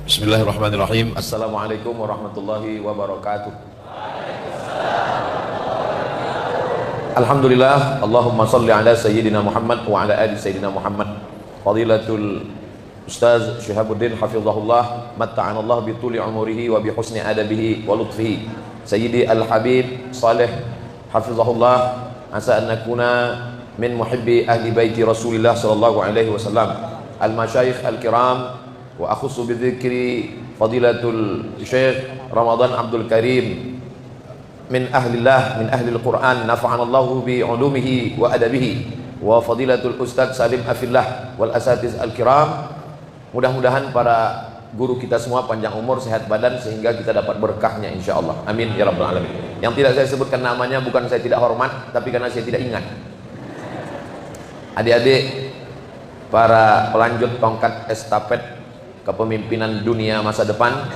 Bismillahirrahmanirrahim. Assalamualaikum warahmatullahi wabarakatuh. Alhamdulillah. Allahumma salli ala Sayyidina Muhammad wa ala ali Sayyidina Muhammad. Fadilatul Ustaz Syihabuddin hafizahullah, matta'anallah bituli umurihi wa bihusni adabihi wa lutfihi. Sayyidi Al-Habib Saleh hafizahullah, asa an nakuna min muhibbi ahli baiti Rasulillah sallallahu alaihi wasallam. Al-masyayikh al-kiram wa akhusu bidzikri fadilatul Syekh Ramadan Abdul Karim min ahlillah min ahlil Quran, nafa'anallahu bi ulumihi wa adabihi, wa fadilatul Ustaz Salim Afillah wal asatiz al-kiram. Mudah-mudahan para guru kita semua panjang umur, sehat badan, sehingga kita dapat berkahnya insyaallah. Amin ya rabbal alamin. Yang tidak saya sebutkan namanya bukan saya tidak hormat, tapi karena saya tidak ingat. Adik-adik para pelanjut tongkat estafet kepemimpinan dunia masa depan,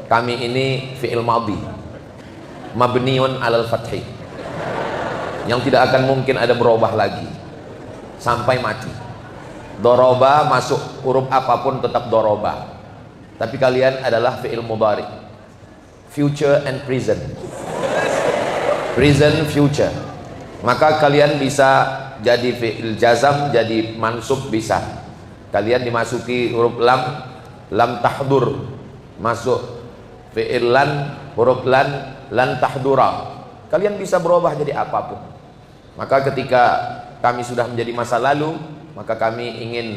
kami ini fi'il madhi mabniun alal fathi, yang tidak akan mungkin ada berubah lagi sampai mati. Doroba masuk huruf apapun tetap doroba, tapi kalian adalah fi'il mudhari, future and present, present future. Maka kalian bisa jadi fi'il jazam, jadi mansub bisa. Kalian dimasuki huruf lam, lam tahdur, masuk fi'il lan, huruf lan tahdura. Kalian bisa berubah jadi apapun. Maka ketika kami sudah menjadi masa lalu, maka kami ingin,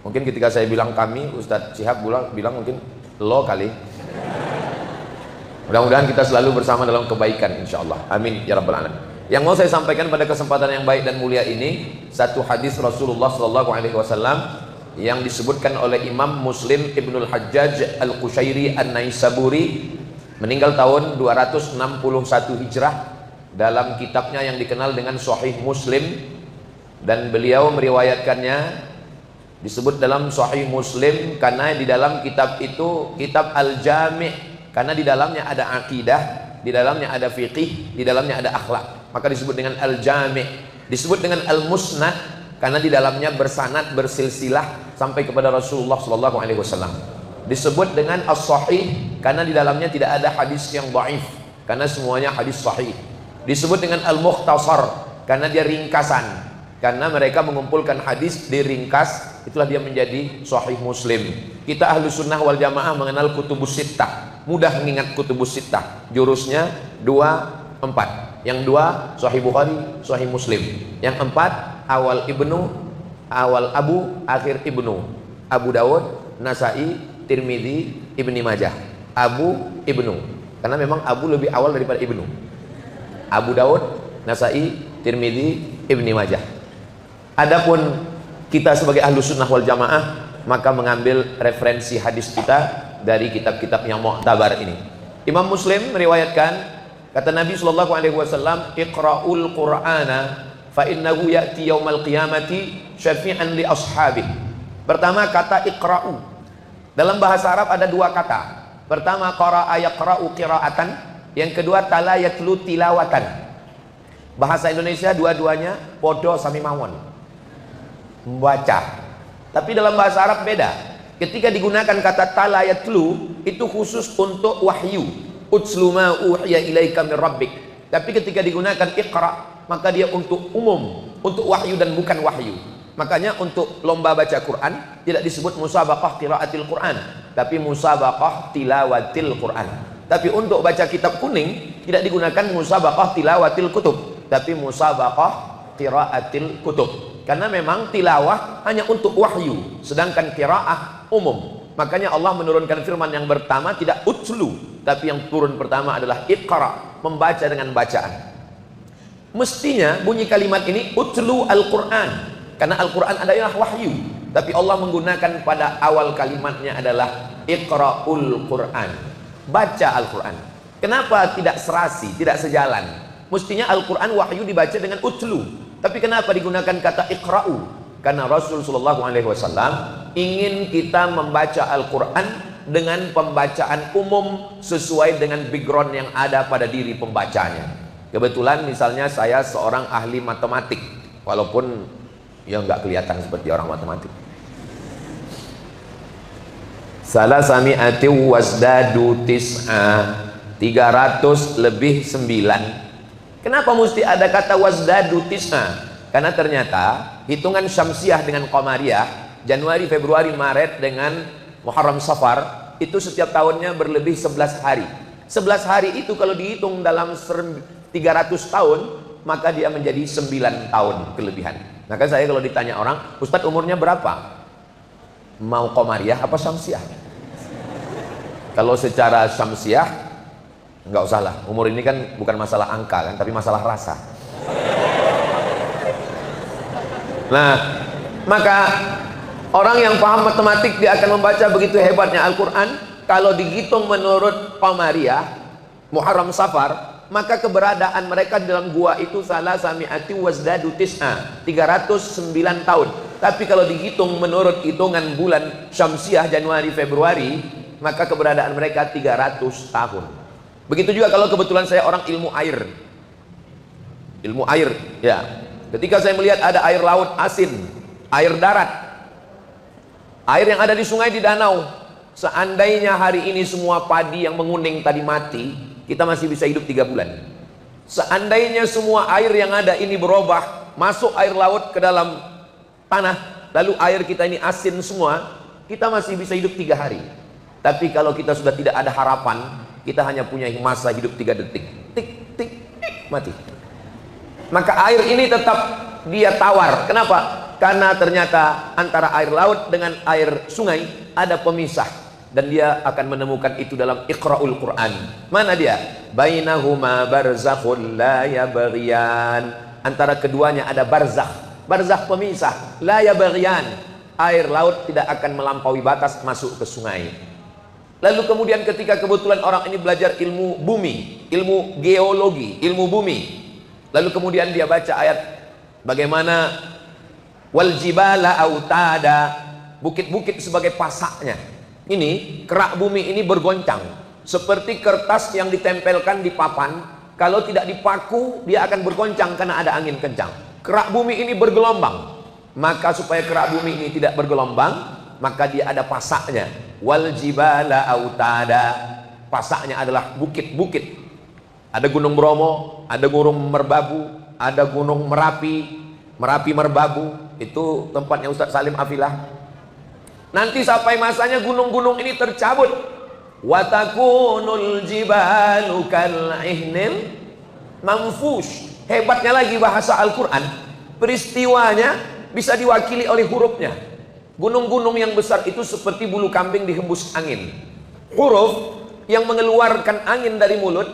mungkin ketika saya bilang kami, Ustadz Syihab bilang mungkin lo kali. Mudah-mudahan kita selalu bersama dalam kebaikan insyaallah. Amin ya rabbal alamin. Yang mau saya sampaikan pada kesempatan yang baik dan mulia ini, satu hadis Rasulullah sallallahu alaihi wasallam yang disebutkan oleh Imam Muslim Ibnul Hajjaj Al-Qushairi An-Naisaburi, meninggal tahun 261 Hijrah, dalam kitabnya yang dikenal dengan Sahih Muslim. Dan beliau meriwayatkannya, disebut dalam Sahih Muslim karena di dalam kitab itu kitab Al-Jami', karena di dalamnya ada akidah, di dalamnya ada fiqih, di dalamnya ada akhlak, maka disebut dengan Al-Jami'. Disebut dengan Al-Musnad karena di dalamnya bersanad, bersilsilah sampai kepada Rasulullah sallallahu alaihi wasallam. Disebut dengan As-Sahih karena di dalamnya tidak ada hadis yang dhaif, karena semuanya hadis sahih. Disebut dengan Al-Mukhtasar karena dia ringkasan, karena mereka mengumpulkan hadis diringkas, itulah dia menjadi Sahih Muslim. Kita ahlu sunnah wal jamaah mengenal kutubus sittah, mudah mengingat kutubus sittah, jurusnya 2, 4. Yang 2 Sahih Bukhari, Sahih Muslim. Yang 4 awal Ibnu, awal Abu, akhir Ibnu. Abu Dawud, Nasai, Tirmidzi, Ibni Majah. Abu, Ibnu, karena memang Abu lebih awal daripada Ibnu. Abu Dawud, Nasai, Tirmidzi, Ibni Majah. Adapun kita sebagai ahlu sunnah wal jamaah, maka mengambil referensi hadis kita dari kitab-kitab yang mu'tabar ini. Imam Muslim meriwayatkan, kata Nabi sallallahu alaihi wasallam, iqra'ul Qur'ana fa innahu ya'ti yaumal qiyamati syafi'an li ashabihi. Pertama kata iqra'u. Dalam bahasa Arab ada dua kata. Pertama qara'a yaqra'u qira'atan, yang kedua tala yatlu tilawatan. Bahasa Indonesia dua-duanya podo sami mawon, membaca. Tapi dalam bahasa Arab beda. Ketika digunakan kata tala yatlu, itu khusus untuk wahyu, utslu ma uhiya ilaika mir rabbik. Tapi ketika digunakan iqra, maka dia untuk umum, untuk wahyu dan bukan wahyu. Makanya untuk lomba baca Quran tidak disebut musabaqah qiraatil Quran, tapi musabaqah tilawatil Quran. Tapi untuk baca kitab kuning tidak digunakan musabaqah tilawatil kutub, tapi musabaqah qiraatil kutub. Karena memang tilawah hanya untuk wahyu, sedangkan qiraah umum. Makanya Allah menurunkan firman yang pertama tidak utlu, tapi yang turun pertama adalah iqra, membaca dengan bacaan. Mestinya bunyi kalimat ini utlu Al-Quran, karena Al-Quran adalah wahyu, tapi Allah menggunakan pada awal kalimatnya adalah iqra'ul Quran, baca Al-Quran. Kenapa tidak serasi, tidak sejalan? Mestinya Al-Quran wahyu dibaca dengan utlu, tapi kenapa digunakan kata iqra'u? Karena Rasul sallallahu alaihi wasallam ingin kita membaca Al-Quran dengan pembacaan umum sesuai dengan background yang ada pada diri pembacanya. Kebetulan misalnya saya seorang ahli matematik, walaupun ya nggak kelihatan seperti orang matematik. Salasami'ati wasdadu tis'a, 300 lebih 9. Kenapa mesti ada kata wasdadu tis'a? Karena ternyata hitungan syamsiah dengan qamariyah, Januari, Februari, Maret dengan Muharram, Safar, itu setiap tahunnya berlebih 11 hari. 11 hari itu kalau dihitung dalam 300 tahun, maka dia menjadi 9 tahun kelebihan. Maka saya kalau ditanya orang, Ustadz umurnya berapa? Mau qamariyah apa syamsiah? Kalau secara syamsiah nggak usah lah, umur ini kan bukan masalah angka kan, tapi masalah rasa. Nah, maka orang yang paham matematik dia akan membaca begitu hebatnya Al-Quran. Kalau dihitung menurut qamariyah, Muharram, Safar, maka keberadaan mereka di dalam gua itu salasami'ati wasdadu tis'a, 309 tahun. Tapi kalau dihitung menurut hitungan bulan syamsiah Januari, Februari, maka keberadaan mereka 300 tahun. Begitu juga kalau kebetulan saya orang ilmu air. Ilmu air, ya. Ketika saya melihat ada air laut asin, air darat, air yang ada di sungai, di danau, seandainya hari ini semua padi yang menguning tadi mati, kita masih bisa hidup 3 bulan. Seandainya semua air yang ada ini berubah, masuk air laut ke dalam tanah, lalu air kita ini asin semua, kita masih bisa hidup 3 hari. Tapi kalau kita sudah tidak ada harapan, kita hanya punya masa hidup 3 detik. Tik, tik, tik, mati. Maka air ini tetap dia tawar. Kenapa? Karena ternyata antara air laut dengan air sungai ada pemisah. Dan dia akan menemukan itu dalam Iqra'ul Quran. Mana dia? Bainahuma barzakhun la yabghiyan. Antara keduanya ada barzakh. Barzakh pemisah. La yabghiyan. Air laut tidak akan melampaui batas masuk ke sungai. Lalu kemudian ketika kebetulan orang ini belajar ilmu bumi, ilmu geologi, ilmu bumi, lalu kemudian dia baca ayat bagaimana wal jibala autada, bukit-bukit sebagai pasaknya. Ini kerak bumi ini bergoncang seperti kertas yang ditempelkan di papan, kalau tidak dipaku dia akan bergoncang karena ada angin kencang. Kerak bumi ini bergelombang, maka supaya kerak bumi ini tidak bergelombang, maka dia ada pasaknya. Wal jibala autada, pasaknya adalah bukit-bukit. Ada gunung Bromo, ada gunung Merbabu, ada gunung Merapi, Merapi Merbabu, itu tempatnya Ustadz Salim Afilah. Nanti sampai masanya gunung-gunung ini tercabut. Watakunul jibalu kal ihnil manfush. Hebatnya lagi bahasa Al-Quran, peristiwanya bisa diwakili oleh hurufnya. Gunung-gunung yang besar itu seperti bulu kambing dihembus angin. Huruf yang mengeluarkan angin dari mulut,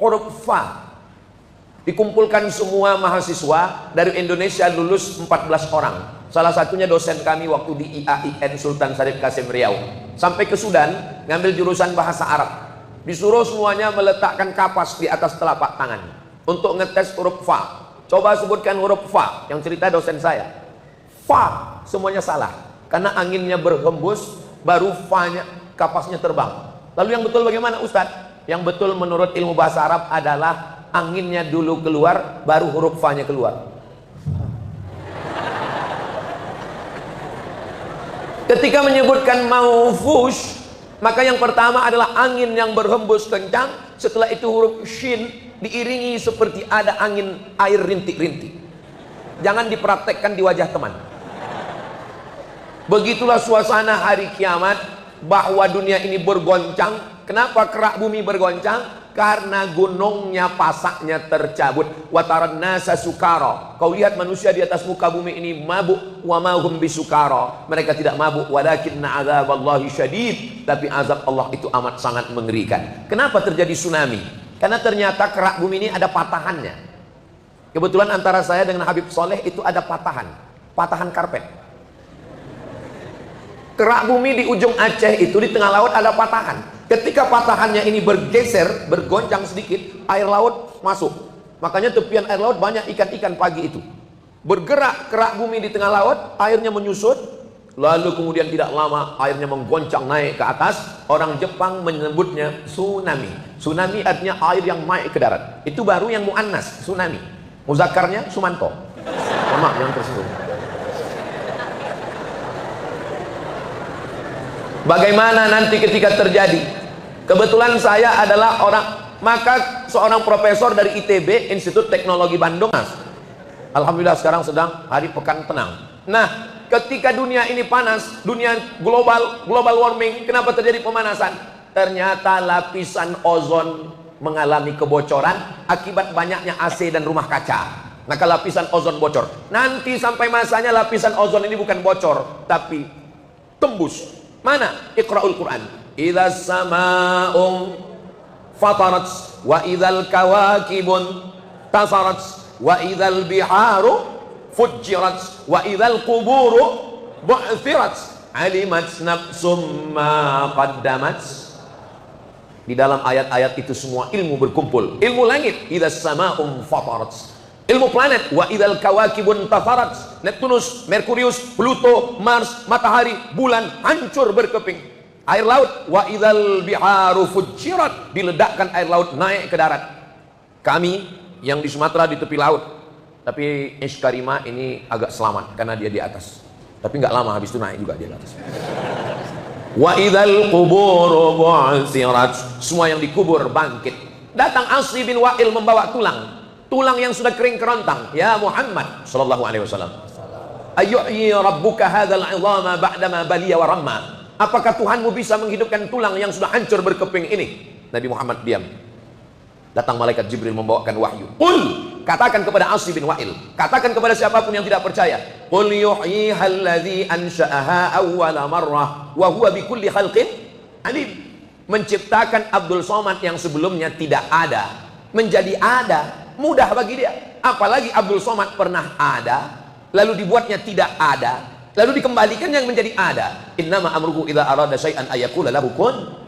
huruf Fa. Dikumpulkan semua mahasiswa dari Indonesia, lulus 14 orang. Salah satunya dosen kami waktu di IAIN Sultan Syarif Kasim Riau. Sampai ke Sudan, ngambil jurusan bahasa Arab. Disuruh semuanya meletakkan kapas di atas telapak tangan untuk ngetes huruf Fa. Coba sebutkan huruf Fa, yang cerita dosen saya. Fa, semuanya salah. Karena anginnya berhembus, baru Fa-nya, kapasnya terbang. Lalu yang betul bagaimana Ustadz? Yang betul menurut ilmu bahasa Arab adalah anginnya dulu keluar, baru huruf Fa-nya keluar. Ketika menyebutkan maufush, maka yang pertama adalah angin yang berhembus kencang. Setelah itu huruf Shin diiringi seperti ada angin air rintik-rintik. Jangan dipraktekkan di wajah teman. Begitulah suasana hari kiamat, bahwa dunia ini bergoncang. Kenapa kerak bumi bergoncang? Karena gunungnya, pasaknya tercabut. Wataran nasa sukara. Kau lihat manusia di atas muka bumi ini mabuk. Wa ma hum bisukara. Mereka tidak mabuk. Walakinna azaballahi syadid. Tapi azab Allah itu amat sangat mengerikan. Kenapa terjadi tsunami? Karena ternyata kerak bumi ini ada patahannya. Kebetulan antara saya dengan Habib Soleh itu ada patahan. Patahan karpet. Kerak bumi di ujung Aceh itu di tengah laut ada patahan. Ketika patahannya ini bergeser, bergoncang sedikit, air laut masuk. Makanya tepian air laut banyak ikan-ikan pagi itu. Bergerak kerak bumi di tengah laut, airnya menyusut. Lalu kemudian tidak lama airnya menggoncang naik ke atas. Orang Jepang menyebutnya tsunami. Tsunami artinya air yang naik ke darat. Itu baru yang muannas, tsunami. Muzakarnya Sumanto. Maaf yang tersebut. Bagaimana nanti ketika terjadi? Kebetulan saya adalah maka seorang profesor dari ITB, Institut Teknologi Bandung, Mas. Alhamdulillah sekarang sedang hari pekan tenang. Nah, ketika dunia ini panas, dunia global warming, kenapa terjadi pemanasan? Ternyata lapisan ozon mengalami kebocoran akibat banyaknya AC dan rumah kaca. Maka lapisan ozon bocor. Nanti sampai masanya lapisan ozon ini bukan bocor, tapi tembus. Mana? Iqra'ul Quran. Idzas sama'u fatarat wa idzal kawakibun tasarat wa idzal biharu fujjirat wa idzal quburu bu'thirat alimat nafsum ma qaddamat. Di dalam ayat-ayat itu semua ilmu berkumpul. Ilmu langit, idzas sama'u fatarat. Ilmu planet, wa idzal kawakibun tasarat. Neptunus, Merkurius, Pluto, Mars, matahari, bulan hancur berkeping. Air laut, wa idzal biharu fujjirat. Diledakkan air laut naik ke darat. Kami yang di Sumatera di tepi laut, tapi Ish Karima ini agak selamat karena dia di atas. Tapi nggak lama habis itu naik juga dia di atas. Wa idzal quburu bu'thirat. Semua yang dikubur bangkit. Datang Asy bin Wa'il membawa tulang yang sudah kering kerontang. Ya Muhammad sallallahu alaihi wasallam, ayyuhyi rabbuka hadzal 'idhama ba'dama baliya wa ramma. Apakah Tuhanmu bisa menghidupkan tulang yang sudah hancur berkeping ini? Nabi Muhammad diam. Datang malaikat Jibril membawakan wahyu. Qul, katakan kepada Asy bin Wa'il, katakan kepada siapapun yang tidak percaya, qul yuhyihal ladzi ansha'aha awwala marrah wa huwa bikulli khalqin alim. Menciptakan Abdul Somad yang sebelumnya tidak ada menjadi ada, mudah bagi dia. Apalagi Abdul Somad pernah ada, lalu dibuatnya tidak ada, lalu dikembalikan yang menjadi ada. Innama amruhu idza arada syai'an ayaqula lahu kun.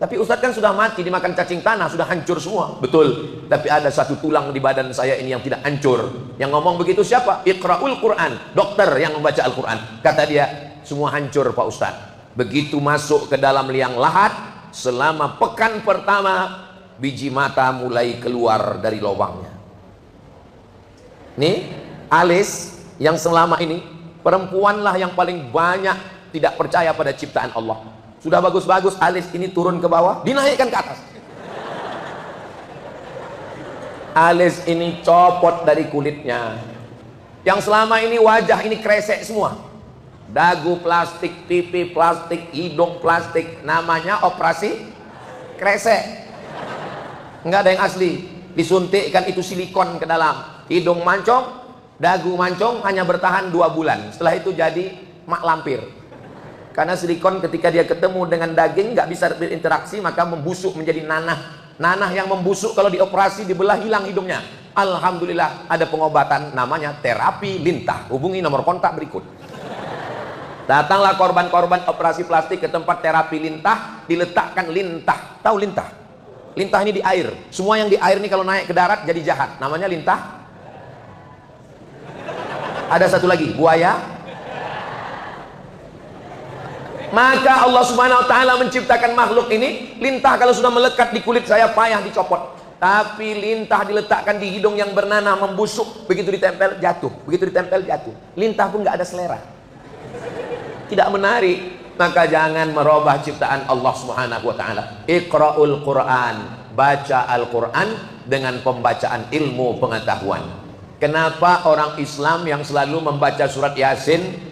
Tapi Ustadz kan sudah mati dimakan cacing tanah, sudah hancur semua. Betul, tapi ada satu tulang di badan saya ini yang tidak hancur. Yang ngomong begitu siapa? Iqra'ul Quran, dokter yang membaca Al-Quran. Kata dia, semua hancur Pak Ustadz. Begitu masuk ke dalam liang lahat, selama pekan pertama biji mata mulai keluar dari lubangnya. Nih, alis yang selama ini perempuanlah yang paling banyak tidak percaya pada ciptaan Allah. Sudah bagus-bagus alis ini turun ke bawah, dinaikkan ke atas. Alis ini copot dari kulitnya. Yang selama ini wajah ini kresek semua. Dagu plastik, pipi plastik, hidung plastik. Namanya operasi kresek. Enggak ada yang asli. Disuntikkan itu silikon ke dalam. Hidung mancung, dagu mancung hanya bertahan 2 bulan. Setelah itu jadi mak lampir. Karena silikon ketika dia ketemu dengan daging nggak bisa berinteraksi, maka membusuk menjadi nanah. Nanah yang membusuk kalau dioperasi dibelah hilang hidungnya. Alhamdulillah ada pengobatan namanya terapi lintah. Hubungi nomor kontak berikut. Datanglah korban-korban operasi plastik ke tempat terapi lintah, diletakkan lintah. Tahu lintah? Lintah ini di air. Semua yang di air ini kalau naik ke darat jadi jahat. Namanya lintah. Ada satu lagi, buaya. Maka Allah Subhanahu wa taala menciptakan makhluk ini, lintah kalau sudah melekat di kulit saya payah dicopot. Tapi lintah diletakkan di hidung yang bernanah membusuk, begitu ditempel jatuh, begitu ditempel jatuh. Lintah pun nggak ada selera. Tidak menarik. Maka jangan merubah ciptaan Allah Subhanahu wa taala. Iqra'ul Quran, baca Al-Quran dengan pembacaan ilmu pengetahuan. Kenapa orang Islam yang selalu membaca surat Yasin?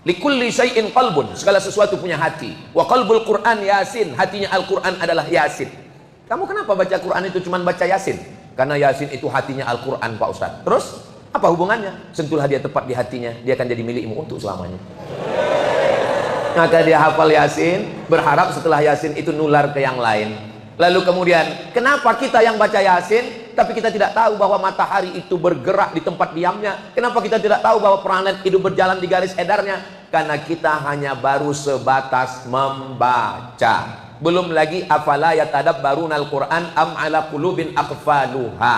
Likulli syai'in qalbun, segala sesuatu punya hati. Wa qalbul Quran Yasin, hatinya Al-Quran adalah Yasin. Kamu kenapa baca Quran itu cuma baca Yasin? Karena Yasin itu hatinya Al-Quran Pak Ustadz. Terus apa hubungannya? Sentuhlah dia tepat di hatinya, dia akan jadi milikmu untuk selamanya. Maka dia hafal Yasin, berharap setelah Yasin itu nular ke yang lain. Lalu kemudian, kenapa kita yang baca Yasin, tapi kita tidak tahu bahwa matahari itu bergerak di tempat diamnya? Kenapa kita tidak tahu bahwa planet itu berjalan di garis edarnya? Karena kita hanya baru sebatas membaca. Belum lagi, afala yatadabbarunal Qur'an am ala qulubin aqfaluha.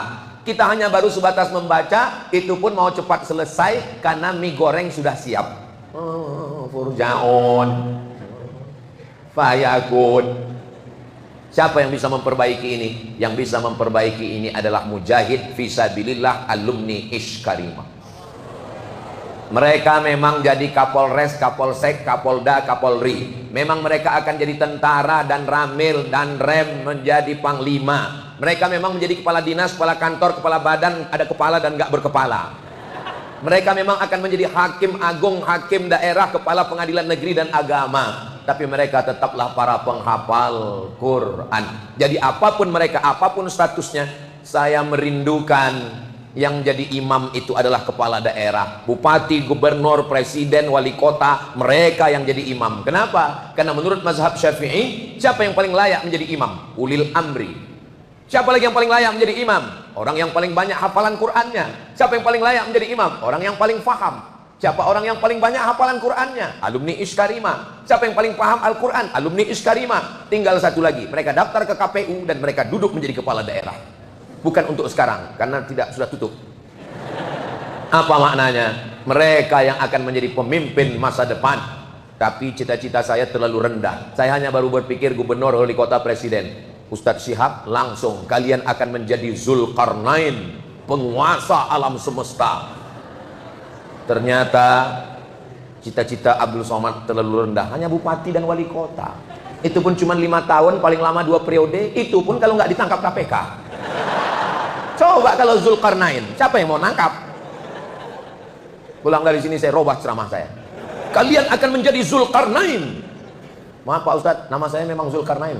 Kita hanya baru sebatas membaca, itu pun mau cepat selesai karena mie goreng sudah siap. Furja'un fayakun. Siapa yang bisa memperbaiki ini? Yang bisa memperbaiki ini adalah mujahid fisabilillah alumni Ish Karima. Mereka memang jadi Kapolres, Kapolsek, Kapolda, Kapolri. Memang mereka akan jadi tentara dan ramil dan rem menjadi panglima. Mereka memang menjadi kepala dinas, kepala kantor, kepala badan, ada kepala dan nggak berkepala. Mereka memang akan menjadi hakim agung, hakim daerah, kepala pengadilan negeri dan agama. Tapi mereka tetaplah para penghafal Quran. Jadi apapun mereka, apapun statusnya, saya merindukan yang jadi imam itu adalah kepala daerah, bupati, gubernur, presiden, wali kota. Mereka yang jadi imam. Kenapa? Karena menurut mazhab Syafi'i, siapa yang paling layak menjadi imam? Ulil amri. Siapa lagi yang paling layak menjadi imam? Orang yang paling banyak hafalan Qur'annya. Siapa yang paling layak menjadi imam? Orang yang paling faham. Siapa orang yang paling banyak hafalan Qur'annya? Alumni Iskarima. Siapa yang paling paham Al-Quran? Alumni Iskarima. Tinggal satu lagi, mereka daftar ke KPU dan mereka duduk menjadi kepala daerah. Bukan untuk sekarang, karena sudah tutup. Apa maknanya? Mereka yang akan menjadi pemimpin masa depan. Tapi cita-cita saya terlalu rendah. Saya hanya baru berpikir gubernur, wali kota, presiden. Ustadz Syihab, langsung kalian akan menjadi Zulkarnain, penguasa alam semesta. Ternyata cita-cita Abdul Somad terlalu rendah. Hanya bupati dan wali kota. Itu pun cuma 5 tahun, paling lama 2 periode. Itu pun kalau nggak ditangkap KPK. Coba kalau Zulkarnain, siapa yang mau nangkap? Pulang dari sini saya robah ceramah saya. Kalian akan menjadi Zulkarnain. Maaf Pak Ustadz, nama saya memang Zulkarnain.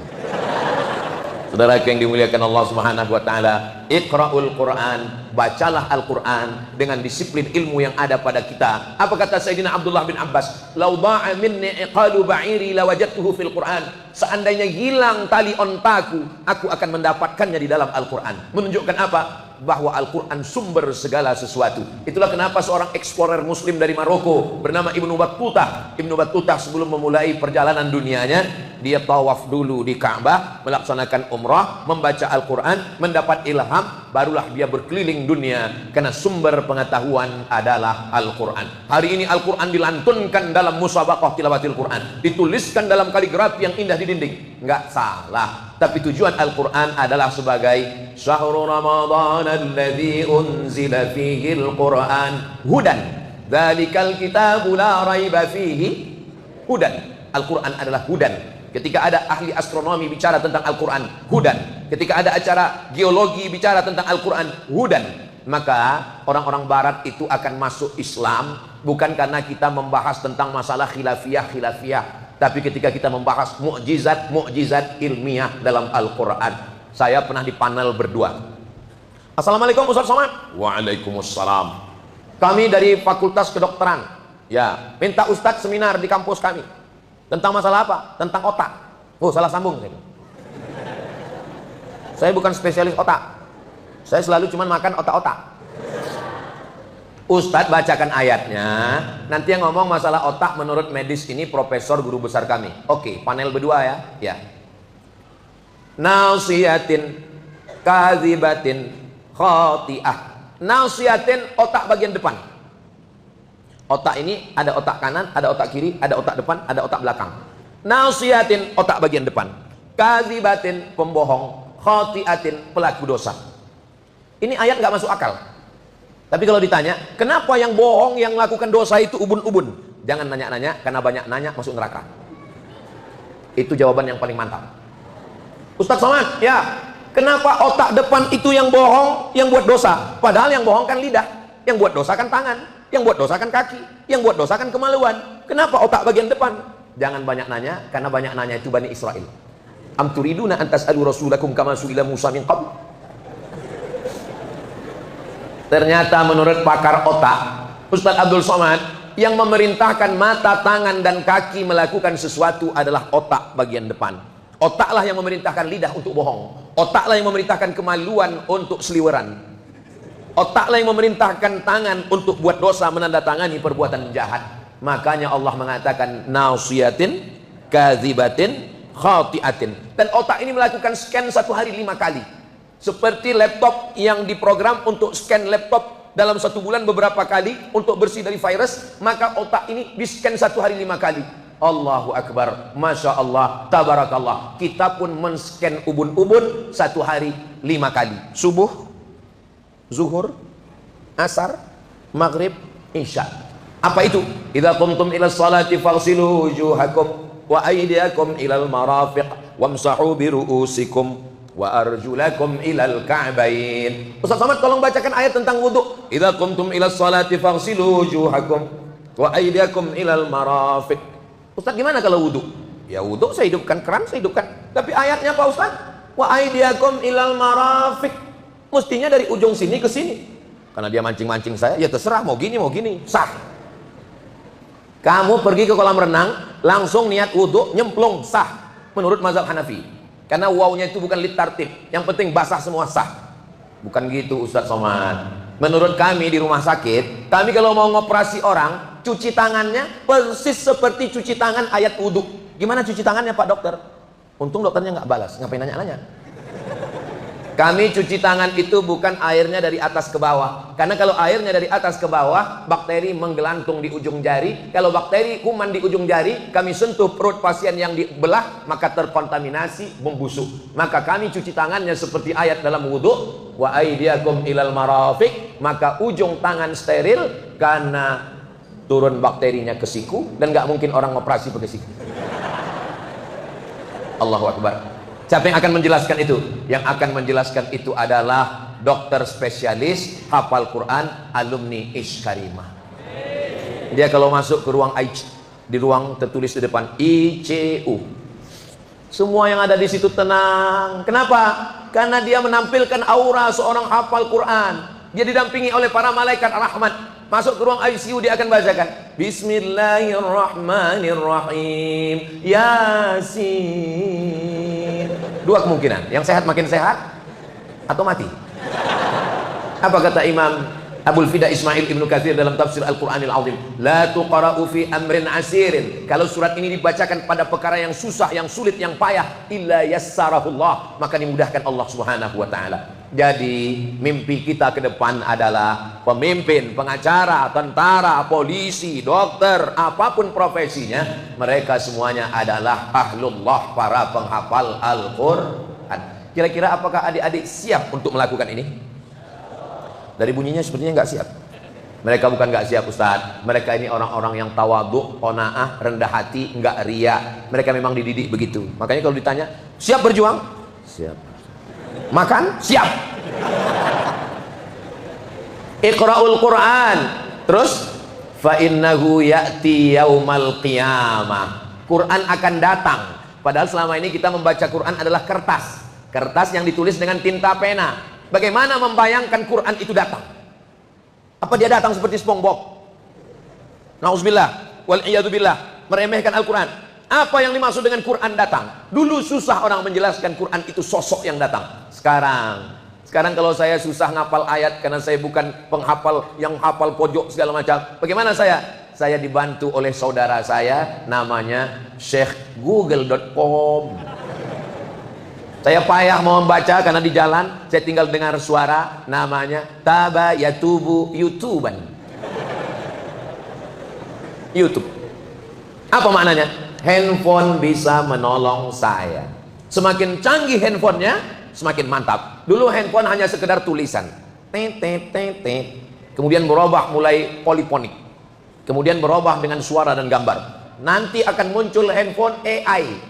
Saudara yang dimuliakan Allah Subhanahu wa taala, Iqra'ul Quran, bacalah Al-Quran dengan disiplin ilmu yang ada pada kita. Apa kata Sayyidina Abdullah bin Abbas? Lau da'a minni iqalu ba'iri lawajadtuhu fil Quran. Seandainya hilang tali ontaku, aku akan mendapatkannya di dalam Al-Quran. Menunjukkan apa? Bahwa Al-Quran sumber segala sesuatu. Itulah kenapa seorang eksplorer muslim dari Maroko bernama Ibnu Battuta. Ibnu Battuta sebelum memulai perjalanan dunianya, dia tawaf dulu di Ka'bah, melaksanakan umrah, membaca Al-Quran, mendapat ilham, barulah dia berkeliling dunia. Karena sumber pengetahuan adalah Al-Quran. Hari ini Al-Quran dilantunkan dalam musabaqah tilawatil Quran, dituliskan dalam kaligrafi yang indah di dinding. Nggak salah. Tapi tujuan Al-Quran adalah sebagai Syahrul Ramadan alladzi unzila fihi Al-Quran hudan. Dzalikal kitabu la raiba fihi hudan. Al-Quran adalah hudan. Ketika ada ahli astronomi bicara tentang Al-Quran, hudan. Ketika ada acara geologi bicara tentang Al-Quran, hudan. Maka orang-orang barat itu akan masuk Islam bukan karena kita membahas tentang masalah khilafiyah, tapi ketika kita membahas mukjizat ilmiah dalam Al-Quran. Saya pernah di panel berdua. Assalamualaikum Ustaz Somad. Waalaikumsalam. Kami dari Fakultas Kedokteran. Ya, minta Ustadz seminar di kampus kami. Tentang masalah apa? Tentang otak. Oh, salah sambung. Saya bukan spesialis otak. Saya selalu cuma makan otak-otak. Ustadz bacakan ayatnya, nanti yang ngomong masalah otak menurut medis ini profesor guru besar kami. Oke, panel berdua ya. Ya. Nasiyatin kadzibatin khati'ah. Nasiyatin otak bagian depan. Otak ini ada otak kanan, ada otak kiri, ada otak depan, ada otak belakang. Nasiyatin otak bagian depan. Kadzibatin pembohong, khati'atin pelaku dosa. Ini ayat nggak masuk akal. Tapi kalau ditanya, kenapa yang bohong, yang melakukan dosa itu ubun-ubun? Jangan nanya-nanya, karena banyak nanya masuk neraka. Itu jawaban yang paling mantap. Ustadz Somad, ya, kenapa otak depan itu yang bohong, yang buat dosa? Padahal yang bohong kan lidah, yang buat dosa kan tangan, yang buat dosa kan kaki, yang buat dosa kan kemaluan. Kenapa otak bagian depan? Jangan banyak nanya, karena banyak nanya itu Bani Israel. Am turiduna an tas'alu rasulakum kama su'ila Musa min qabl. Ternyata menurut pakar otak, Ustadz Abdul Somad, yang memerintahkan mata, tangan, dan kaki melakukan sesuatu adalah otak bagian depan. Otaklah yang memerintahkan lidah untuk bohong. Otaklah yang memerintahkan kemaluan untuk seliweran. Otaklah yang memerintahkan tangan untuk buat dosa, menandatangani perbuatan jahat. Makanya Allah mengatakan nasiyatin, kadzibatin, khati'atin. Dan otak ini melakukan scan 1 hari 5 kali. Seperti laptop yang diprogram untuk scan laptop dalam 1 bulan beberapa kali untuk bersih dari virus, maka otak ini di scan 1 hari 5 kali. Allahu Akbar, Masya Allah, Tabarakallah. Kita pun men-scan ubun-ubun 1 hari 5 kali. Subuh, zuhur, asar, maghrib, isya. Apa itu? Idza qumtum ila sholati faghsilu wujuhakum wa aydiyakum ilal marafiq wamsahu bi ru'usikum wa arjulakum ilal ka'bain. Ustaz Somad tolong bacakan ayat tentang wudu. Idza qumtum ila sholati faghsilu wujuhakum wa aydiyakum ilal marafiq. Ustaz gimana kalau wudu? Ya wudu saya hidupkan keran, saya hidupkan. Tapi ayatnya Pak Ustaz, wa aydiyakum ilal marafiq. Mestinya dari ujung sini ke sini. Karena dia mancing-mancing saya, ya terserah mau gini, sah. Kamu pergi ke kolam renang, langsung niat wudu, nyemplung, sah. Menurut mazhab Hanafi. Karena wawnya itu bukan litartib, yang penting basah semua sah. Bukan gitu Ustaz Somad. Menurut kami di rumah sakit, kami kalau mau ngoperasi orang, cuci tangannya persis seperti cuci tangan ayat wudu. Gimana cuci tangannya Pak Dokter? Untung dokternya nggak balas, ngapain nanya-nanya. Kami cuci tangan itu bukan airnya dari atas ke bawah. Karena kalau airnya dari atas ke bawah, bakteri menggelantung di ujung jari. Kalau bakteri kuman di ujung jari, kami sentuh perut pasien yang dibelah, maka terkontaminasi, membusuk. Maka kami cuci tangannya seperti ayat dalam wudu, wa aydiyakum ilal marafiq, maka ujung tangan steril karena turun bakterinya ke siku, dan nggak mungkin orang operasi pakai siku. Allahu Akbar. Siapa yang akan menjelaskan itu? Yang akan menjelaskan itu adalah dokter spesialis hafal Quran, alumni Ishkarimah. Dia kalau masuk ke ruang IC, di ruang tertulis di depan ICU, semua yang ada di situ tenang. Kenapa? Karena dia menampilkan aura seorang hafal Quran. Dia didampingi oleh para malaikat rahmat. Masuk ke ruang ICU, dia akan bacakan Bismillahirrahmanirrahim, Yasin. Dua kemungkinan, yang sehat makin sehat atau mati. Apa kata Imam Abul Fida Ismail Ibnu Katsir dalam tafsir Al-Quranil Azim? La tuqra'u fi amrin asirin. Kalau surat ini dibacakan pada perkara yang susah, yang sulit, yang payah, illa yassarahullah, maka dimudahkan Allah Subhanahu wa taala. Jadi mimpi kita ke depan adalah pemimpin, pengacara, tentara, polisi, dokter, apapun profesinya, mereka semuanya adalah ahlullah, para penghafal Al-Quran. Kira-kira apakah adik-adik siap untuk melakukan ini? Dari bunyinya sepertinya nggak siap. Mereka bukan nggak siap Ustaz. Mereka ini orang-orang yang tawadhu, qanaah, rendah hati, nggak ria. Mereka memang dididik begitu. Makanya kalau ditanya, siap berjuang? Siap. Makan? Siap. Iqra'ul Quran. Terus fa innahu ya'ti yaumal qiyamah. Quran akan datang. Padahal selama ini kita membaca Quran adalah kertas. Kertas yang ditulis dengan tinta pena. Bagaimana membayangkan Quran itu datang? Apa dia datang seperti SpongeBob? Nauzubillah wal iyadzubillah, meremehkan Al-Quran. Apa yang dimaksud dengan Quran datang? Dulu susah orang menjelaskan Quran itu sosok yang datang. Sekarang kalau saya susah ngapal ayat karena saya bukan penghafal yang hafal pojok segala macam. Bagaimana saya? Saya dibantu oleh saudara saya, namanya Syekh Google.com. Saya payah mau membaca karena di jalan saya tinggal dengar suara, namanya Taba Yatubu YouTuban. YouTube. Apa maknanya? Handphone bisa menolong saya. Semakin canggih handphonenya, semakin mantap. Dulu handphone hanya sekedar tulisan. Tet tet tet tet. Kemudian berubah mulai polifonik. Kemudian berubah dengan suara dan gambar. Nanti akan muncul handphone AI.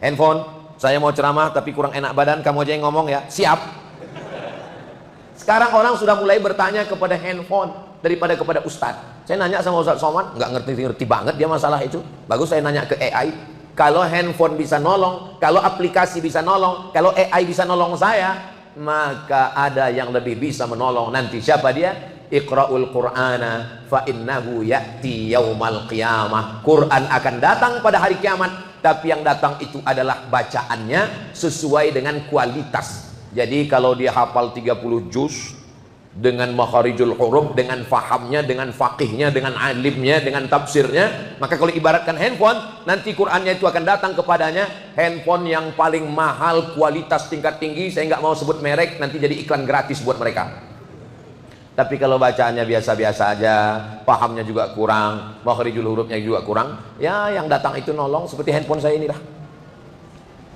Handphone, saya mau ceramah tapi kurang enak badan, kamu aja yang ngomong ya. Siap. Sekarang orang sudah mulai bertanya kepada handphone daripada kepada ustadz. Saya nanya sama Ustadz Somad, nggak ngerti banget dia masalah itu. Bagus saya nanya ke AI. Kalau handphone bisa nolong, kalau aplikasi bisa nolong, kalau AI bisa nolong saya, maka ada yang lebih bisa menolong nanti. Siapa dia? Iqra'ul Qur'ana fa innahu ya'ti yaumal qiyamah. Quran akan datang pada hari kiamat. Tapi yang datang itu adalah bacaannya sesuai dengan kualitas. Jadi kalau dia hafal 30 juz dengan makharijul huruf, dengan fahamnya, dengan faqihnya, dengan alimnya, dengan tafsirnya, maka kalau ibaratkan handphone, nanti Qur'annya itu akan datang kepadanya. Handphone yang paling mahal, kualitas tingkat tinggi, saya nggak mau sebut merek, nanti jadi iklan gratis buat mereka. Tapi kalau bacaannya biasa-biasa aja, pahamnya juga kurang, makharijul hurufnya juga kurang, ya yang datang itu nolong seperti handphone saya ini lah.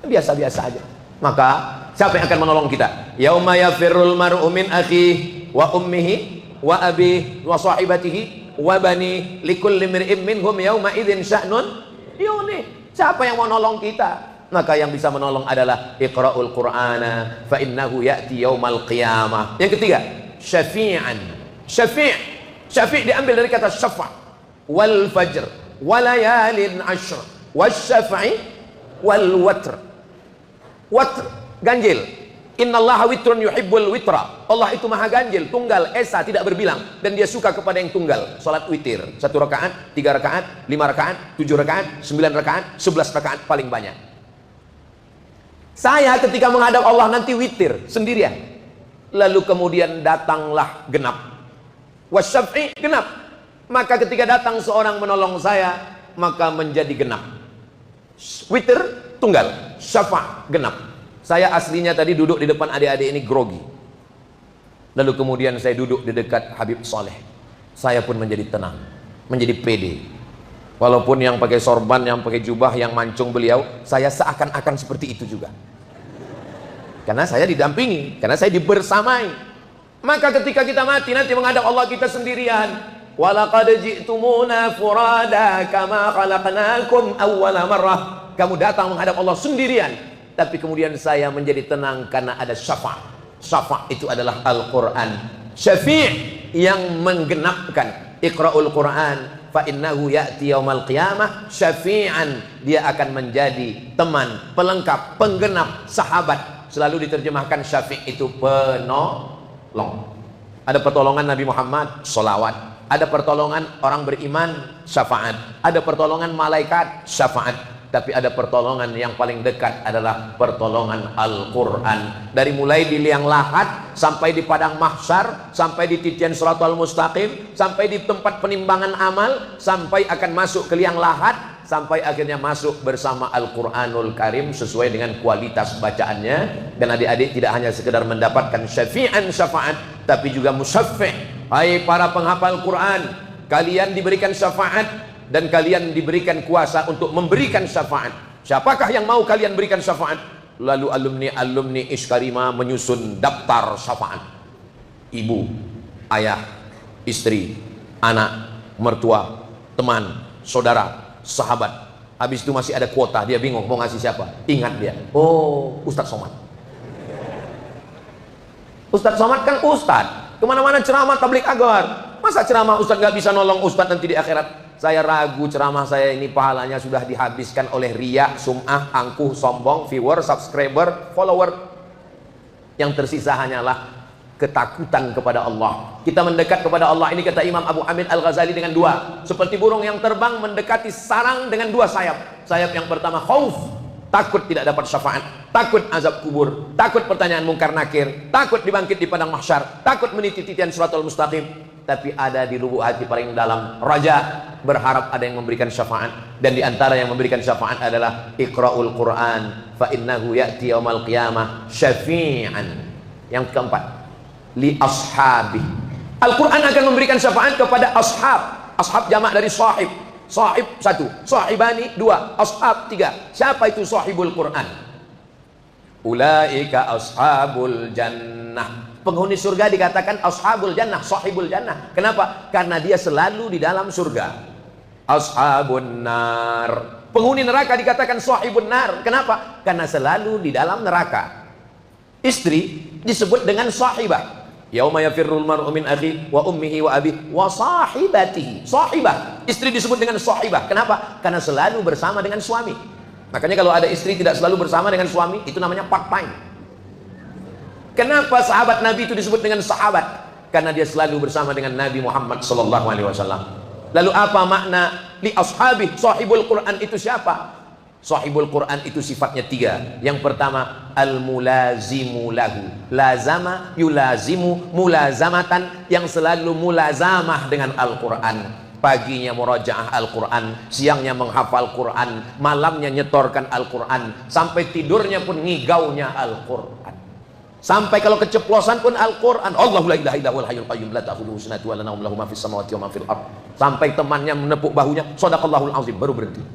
Biasa-biasa aja. Maka siapa yang akan menolong kita? Yauma yafirrul mar'u min akhihi wa ummihi wa abihi wa sahibatihi wa bani likulli imri'in minhum yauma idzin sya'nun yughni. Siapa yang mau nolong kita? Maka yang bisa menolong adalah iqra'ul qur'ana fa innahu ya'ti yaumal qiyamah. Yang ketiga, syafi'an. Syafi' diambil dari kata syafa' wal fajr walayalin ashr wasyaf'i wal watr. Watr ganjil. Innallaha witrun yuhibbul witra. Allah itu maha ganjil, tunggal, esa, tidak berbilang, dan dia suka kepada yang tunggal. Salat witir, 1 rakaat, 3 rakaat, 5 rakaat, 7 rakaat, 9 rakaat, 11 rakaat paling banyak. Saya ketika menghadap Allah nanti witir sendirian. Lalu kemudian datanglah genap. Wasyaf'i genap. Maka ketika datang seorang menolong saya, maka menjadi genap. Witir tunggal, syafa' genap. Saya aslinya tadi duduk di depan adik-adik ini grogi. Lalu kemudian saya duduk di dekat Habib Soleh. Saya pun menjadi tenang, menjadi pede. Walaupun yang pakai sorban, yang pakai jubah, yang mancung beliau, saya seakan-akan seperti itu juga. Karena saya didampingi, karena saya dibersamai. Maka ketika kita mati nanti menghadap Allah kita sendirian. Walaqad ji'tumuna furada kama khalaqnakum awwala marrah. Kamu datang menghadap Allah sendirian. Tapi kemudian saya menjadi tenang karena ada syafa'. Syafa' itu adalah Al-Quran. Syafi' yang menggenapkan. Iqra'ul Quran fa innahu ya'ti yaumal qiyamah syafi'an. Dia akan menjadi teman, pelengkap, penggenap, sahabat. Selalu diterjemahkan syafi' itu penolong. Ada pertolongan Nabi Muhammad, sholawat. Ada pertolongan orang beriman, syafaat. Ada pertolongan malaikat, syafaat. Tapi ada pertolongan yang paling dekat adalah pertolongan Al-Quran. Dari mulai di liang lahat, sampai di padang mahsyar, sampai di titian Shiratal Mustaqim, sampai di tempat penimbangan amal, sampai akan masuk ke liang lahat, sampai akhirnya masuk bersama Al-Quranul Karim sesuai dengan kualitas bacaannya. Dan adik-adik tidak hanya sekedar mendapatkan syafi'an syafaat, tapi juga musaffi'. Hai para penghafal Quran, kalian diberikan syafaat dan kalian diberikan kuasa untuk memberikan syafaat. Siapakah yang mau kalian berikan syafaat? Lalu alumni Iskarima menyusun daftar syafaat. Ibu, ayah, istri, anak, mertua, teman, saudara, sahabat. Habis itu masih ada kuota, dia bingung mau ngasih siapa. Ingat dia, oh Ustadz Somad. Ustadz Somad kan Ustadz, kemana-mana ceramah tablik akbar. Masa ceramah Ustadz gak bisa nolong Ustadz nanti di akhirat? Saya ragu ceramah saya ini pahalanya sudah dihabiskan oleh riya, sum'ah, angkuh, sombong, viewer, subscriber, follower. Yang tersisa hanyalah ketakutan kepada Allah. Kita mendekat kepada Allah ini kata Imam Abu Hamid Al-Ghazali dengan dua. Seperti burung yang terbang mendekati sarang dengan dua sayap. Sayap yang pertama khauf, takut tidak dapat syafaat, takut azab kubur, takut pertanyaan mungkar nakir, takut dibangkit di padang mahsyar, takut meniti titian Shiratal Mustaqim. Tapi ada di lubuk hati paling dalam raja, berharap ada yang memberikan syafaat. Dan di antara yang memberikan syafaat adalah Iqra'ul Quran fa innahu ya'ti yaumal qiyamah syafi'an. Yang keempat, li ashabi. Al-Quran akan memberikan syafaat kepada ashab. Ashab jamak dari sahib. Sahib satu, sahibani dua, ashab tiga. Siapa itu sahibul Quran? Ulaika ashabul jannah. Penghuni surga dikatakan ashabul jannah, sahibul jannah. Kenapa? Karena dia selalu di dalam surga. Ashabun nar. Penghuni neraka dikatakan sahibun nar. Kenapa? Karena selalu di dalam neraka. Istri disebut dengan sahibah. Yauma yafirrul mar'u min akhi wa ummihi wa abihi wa sahibatihi. Sahibah. Istri disebut dengan sahibah. Kenapa? Karena selalu bersama dengan suami. Makanya kalau ada istri tidak selalu bersama dengan suami, itu namanya part time. Kenapa sahabat Nabi itu disebut dengan sahabat? Karena dia selalu bersama dengan Nabi Muhammad SAW. Lalu apa makna li ashabi? Sahibul Quran itu siapa? Sahibul Quran itu sifatnya tiga. Yang pertama al-mulazimu lahu. Lazama yulazimu mulazamatan, yang selalu mulazamah dengan Al-Quran. Paginya murajaah Al-Quran, siangnya menghafal Quran, malamnya nyetorkan Al-Quran, sampai tidurnya pun ngigaunya Al-Quran. Sampai kalau keceplosan pun Al-Quran. Allahu la ilaha illa huwal hayyul qayyum la ta'khudhuhu sinatun wa la nawm lahu ma fis samawati wa ma fil ardh. Sampai temannya menepuk bahunya, shadaqallahul azim, baru berhenti.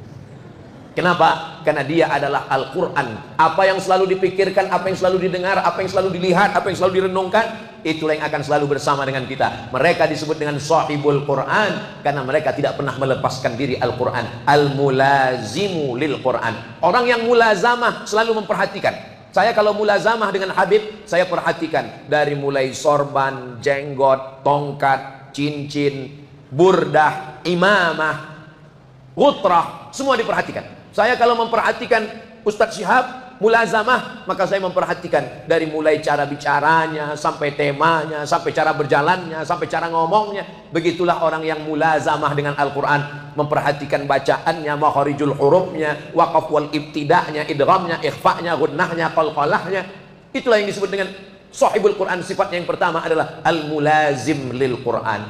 Kenapa? Karena dia adalah Al-Quran. Apa yang selalu dipikirkan, apa yang selalu didengar, apa yang selalu dilihat, apa yang selalu direnungkan, itulah yang akan selalu bersama dengan kita. Mereka disebut dengan sahibul Quran karena mereka tidak pernah melepaskan diri Al-Quran. Al-mulazimu lil Quran. Orang yang mulazamah selalu memperhatikan. Saya kalau mulazamah dengan Habib, saya perhatikan dari mulai sorban, jenggot, tongkat, cincin, burdah, imamah, gutrah, semua diperhatikan. Saya kalau memperhatikan Ustadz Syihab mulazamah, maka saya memperhatikan dari mulai cara bicaranya, sampai temanya, sampai cara berjalannya, sampai cara ngomongnya. Begitulah orang yang mulazamah dengan Al-Quran, memperhatikan bacaannya, makharijul hurufnya, waqaf wal ibtida'nya, idghamnya, ikhfa'nya, gunnahnya, qalqalahnya. Itulah yang disebut dengan sahibul Quran. Sifatnya yang pertama adalah al-mulazim lil Quran.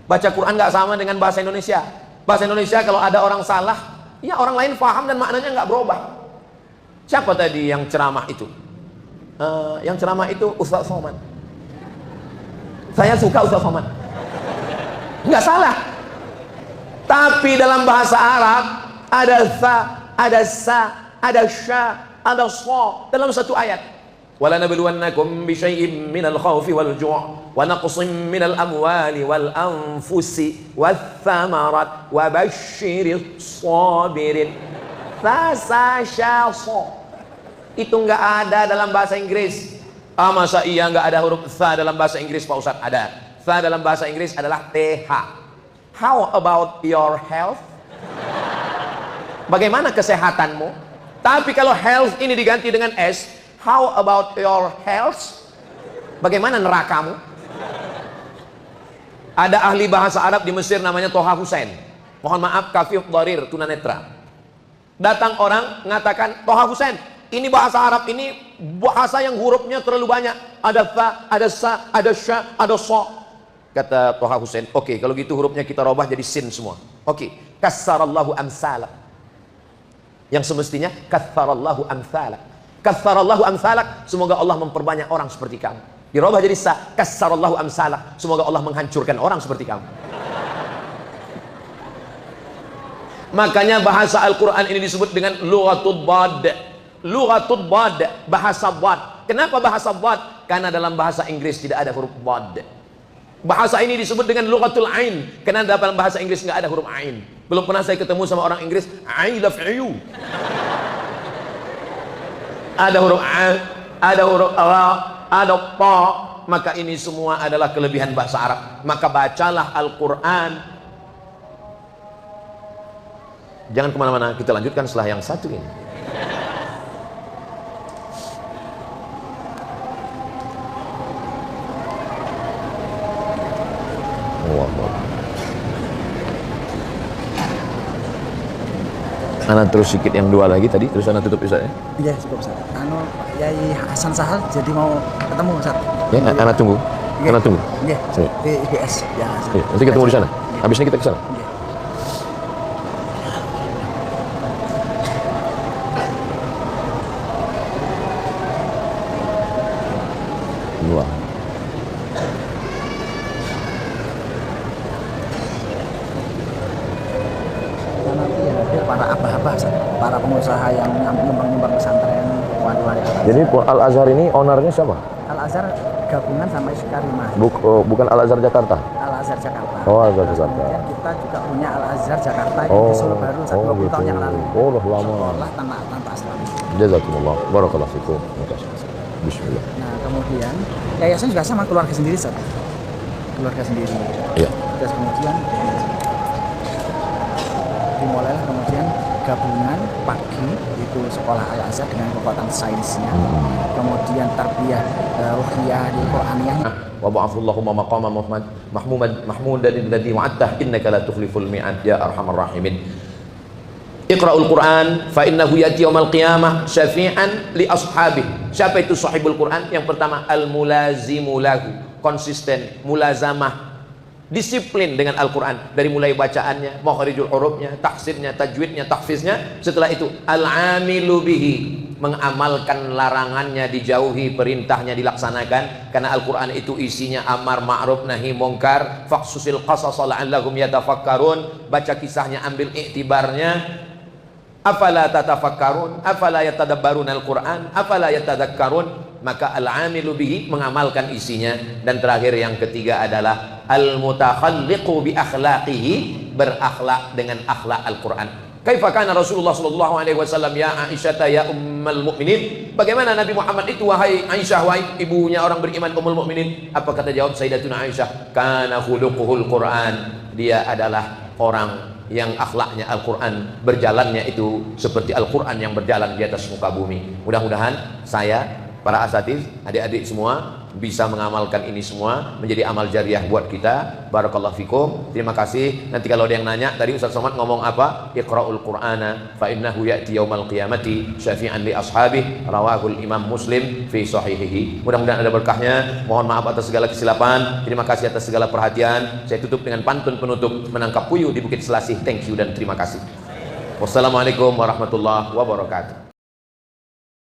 Baca Quran nggak sama dengan bahasa Indonesia. Bahasa Indonesia kalau ada orang salah, ya orang lain paham dan maknanya nggak berubah. Siapa tadi yang ceramah itu? Yang ceramah itu Ustaz Somad. Saya suka Ustaz Somad. Nggak salah. Tapi dalam bahasa Arab ada tha, ada sa, ada sya, ada so dalam satu ayat. وَلَنَبْلُوَنَّكُمْ بِشَيْءٍ مِّنَ الْخَوْفِ وَالْجُوعِ وَنَقْصٍ مِّنَ الْأَمْوَالِ وَالْأَنفُسِ وَالثَّمَرَاتِ وَبَشِّرِ الصَّابِرِينَ. Itu nggak ada dalam bahasa Inggris. Masa iya nggak ada huruf tha dalam bahasa Inggris, Pak Ustadz? Ada. Tha dalam bahasa Inggris adalah th. How about your health? Bagaimana kesehatanmu? Tapi kalau health ini diganti dengan s, how about your health? Bagaimana nerakamu? Ada ahli bahasa Arab di Mesir namanya Toha Hussein. Mohon maaf, kafir dharir, tunanetra. Datang orang mengatakan, Toha Hussein, ini bahasa Arab ini bahasa yang hurufnya terlalu banyak. Ada tha, ada sa, ada sya, ada so. Kata Toha Hussein, oke, kalau gitu hurufnya kita robah jadi sin semua. Oke, kassarallahu amsalak. Yang semestinya kassarallahu amsalak. Kassarallahu amsalak, semoga Allah memperbanyak orang seperti kamu. Dirubah jadi sa, kassarallahu amsalak, semoga Allah menghancurkan orang seperti kamu. Makanya bahasa Al-Quran ini disebut dengan lughatul bad. Lughatul bad, bahasa bad. Kenapa bahasa bad? Karena dalam bahasa Inggris tidak ada huruf bad. Bahasa ini disebut dengan lughatul ain, karena dalam bahasa Inggris nggak ada huruf ain. Belum pernah saya ketemu sama orang Inggris, I love you. Ada huruf a, ada huruf ra, ada pa. Maka ini semua adalah kelebihan bahasa Arab. Maka bacalah Al-Quran. Jangan kemana-mana, kita lanjutkan setelah yang satu ini. Anak terus sedikit yang dua lagi tadi, terus anak tutup Ustaz ya? Iya, cukup Ustaz. Yai Hasan Sahal jadi mau ketemu Ustaz. Ya, anak tunggu. Iya. Anak tunggu. Iya. Di IBS. Ya, iya, nanti ketemu di sana. Habis ini kita ke sana. Iya. Dua. Para abah-abah, para pengusaha yang nyumbang-nyumbang pesantren, wali-wali Al-Azhar. Jadi Al-Azhar ini ownernya siapa? Al-Azhar gabungan sama Iskarimah. Bukan Al-Azhar Jakarta? Al-Azhar Jakarta. Oh, Al-Azhar Jakarta. Kemudian kita juga punya Al-Azhar Jakarta di Solo Baru 20 gitu. tahun yang lalu. Oh, udah lama. Sekolah tanpa Islam. Jazakumullah. Barakallahu fikum. Bismillah. Nah, kemudian yayasan juga sama keluarga sendiri, Ustaz. Keluarga sendiri. Iya. Terus kemudian dimulailah kemudian gabungan pagi itu sekolah Al-Azhar dengan kekuatan sainsnya, kemudian tarbiyah ruhiyah di Qur'aniyah. Wa ba'athallahumma maqama mahmudan alladhi wa'adtah innaka la tukhliful mi'ad ya arhamar rahimin. Iqra'ul Qur'an fa innahu yati yaumal qiyamah syafi'an li ashabih. Siapa itu sahibul Qur'an? Yang pertama al-mulazimu lahu, konsisten, mulazamah, disiplin dengan Al-Quran, dari mulai bacaannya, makharijul hurufnya, tahsirnya, tajwidnya, tahfiznya. Setelah itu al-amilu bihi, mengamalkan larangannya dijauhi, perintahnya dilaksanakan, karena Al-Quran itu isinya amar ma'ruf nahi mungkar. Faqsusil qasasa la'allahum yatafakkarun, baca kisahnya, ambil iktibarnya. Afala tatafakkarun, afala yatadabbarun al-Quran, afala yatadakkarun. Maka al-amilu bihi, mengamalkan isinya. Dan terakhir yang ketiga adalah al-mutakhalliqu bi akhlaqihi, berakhlak dengan akhlak Al-Quran. Kaifa kana Rasulullah sallallahu alaihi wasallam ya Aisyah ya ummul mukminin? Bagaimana Nabi Muhammad itu wahai Aisyah, wahai ibunya orang beriman ummul mukminin? Apa kata jawab Sayyidatuna Aisyah? Kana khuluquhul Quran. Dia adalah orang yang akhlaknya Al-Quran, berjalannya itu seperti Al-Quran yang berjalan di atas muka bumi. Mudah-mudahan saya, para asatiz, adik-adik semua bisa mengamalkan ini semua menjadi amal jariah buat kita. Barakallahu fikum. Terima kasih. Nanti kalau ada yang nanya, tadi Ustaz Somad ngomong apa? Iqra'ul Qur'ana fa innahu ya'ti yaumal qiyamati syafi'an li ashabih. Rawahul Imam Muslim fi sahihihi. Mudah-mudahan ada berkahnya. Mohon maaf atas segala kesilapan. Terima kasih atas segala perhatian. Saya tutup dengan pantun penutup, menangkap puyuh di Bukit Selasih. Thank you dan terima kasih. Wassalamualaikum warahmatullahi wabarakatuh.